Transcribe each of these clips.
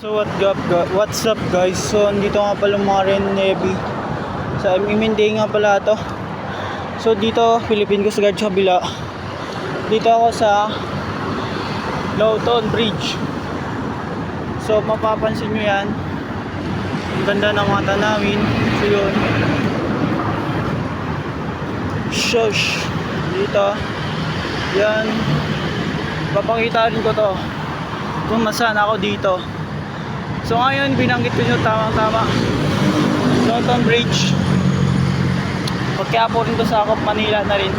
So what's up guys? So andito nga pala mga Ren Navy. Sa MMND nga pala to. So dito Philippine Coast Guard sa kabila. Dito ako sa Lawton Bridge. So mapapansin nyo yan. Ang ganda ng mga tanawin. So yun. Shush. Dito. Yan. Papakita rin ko to kung nasaan ako dito. So ngayon binanggit ko nyo tamang-tama Lawton Bridge. Pagkaya po rin to sa Akop, Manila na rin.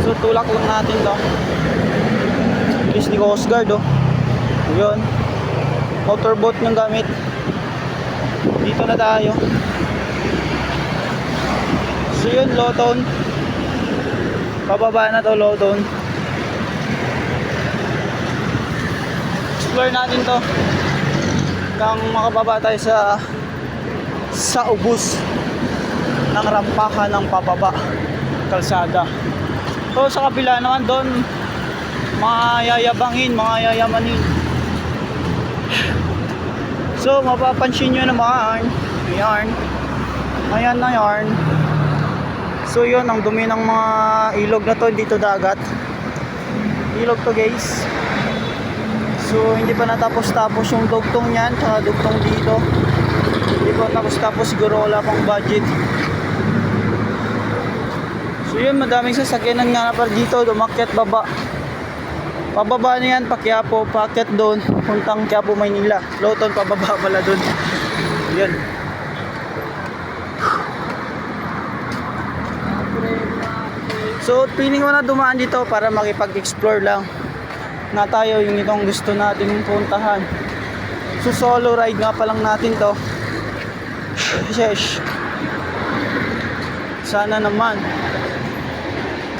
So tulak lang natin to. Disney Coast Guard oh. Yun. Motorboat yung gamit. Dito na tayo. So yun, Lawton. Pababa na to, Lawton. Explore natin to hanggang makababa tayo sa ubos ng rampahan ng pababa kalsada. So sa kabila naman doon mga yayabangin, mga yayamanin. So mapapansin nyo naman ayan na yarn. So yun ang dumi ng mga ilog na to, dito dagat ilog to guys. So hindi pa natapos-tapos yung dugtong niyan, tsaka dugtong dito. Hindi pa tapos-tapos, siguro wala pang budget. So yun, madaming sasakyanan nga na pa dito, dumakyat baba. Pababa na yan, pa Quiapo, paakyat doon, puntang Quiapo, Maynila. Lawton, pababa pala doon. Yan. So piling ko na dumaan dito para makipag-explore lang na tayo yung itong gusto natin puntahan. So solo ride nga pa lang natin to. Sheesh. Sana naman.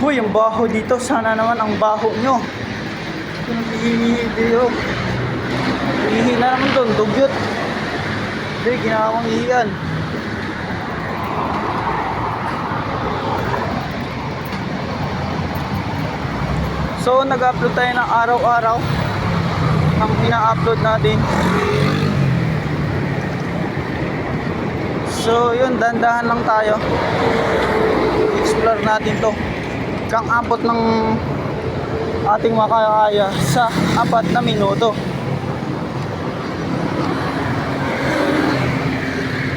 Uy, ang baho dito. Sana naman ang baho nyo. Ihi na naman doon. Dugyot. Hindi, ginawang ihian. So nag-upload tayo ng araw-araw. Ang ina-upload natin. So yun, dandahan lang tayo. Explore natin to kang abot ng ating makakaya sa 4 na minuto.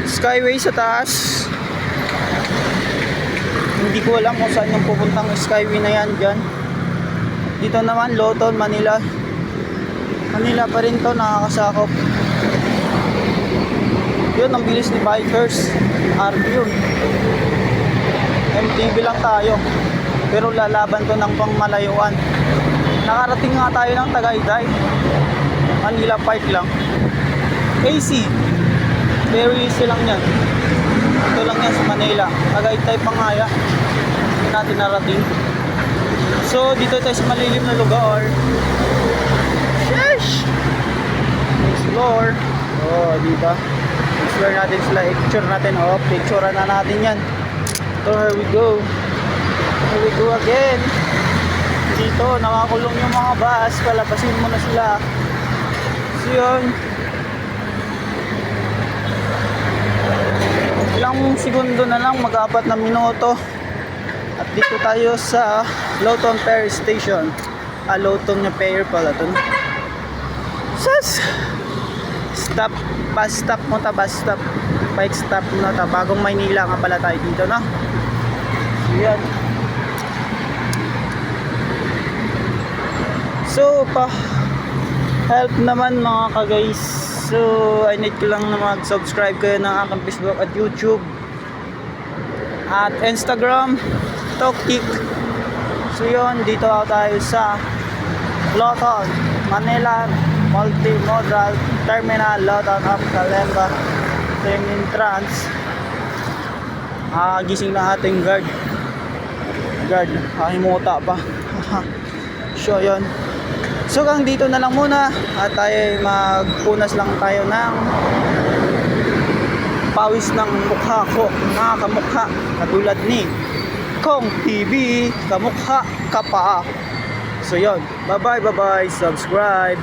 Skyway sa taas. Hindi ko alam kung saan yung pupuntang skyway na yan dyan. Dito naman Lawton, Manila. Manila pa rin to, nakakasakop. Yun, ang bilis ni Bikers RV yun. MTV lang tayo, pero lalaban to ng pangmalayuan. Nakarating nga tayo ng Tagaytay. Manila Park lang. AC, very easy lang yan. Ito lang yan sa Manila. Tagaytay Pangaya, hindi natin narating. So dito tayo sa malilim na lugar. Sheesh! Explore. Oh, diba? Explore natin sila. Picture natin. Oh, picture na natin yan. So here we go. Here we go again. Dito, nakakulong yung mga bus. Palabasin mo na sila. So yun. Ilang segundo na lang, mag-4 na minuto. At dito tayo sa Lawton Ferry Station. Lawton na Ferry pala ito. Sus! Stop. Bus stop mo ta, bus stop. Bike stop mo ta. Bagong Maynila nga pala tayo dito, no? So yan. So help naman mga ka-guys. So I need ko lang na mag-subscribe kayo ng aking Facebook at YouTube at Instagram, TikTok. So yun, dito tayo sa Lawton, Manila Multimodal Terminal, Lawton of Calemba Terminal Trans. Gising na ating guard. Himuta pa. So yun. So hanggang dito na lang muna at tayo magpunas lang tayo ng pawis ng mukha ko, mga kamukha katulad ni Kong TV, kamukha ka pa. So yun, bye bye, subscribe.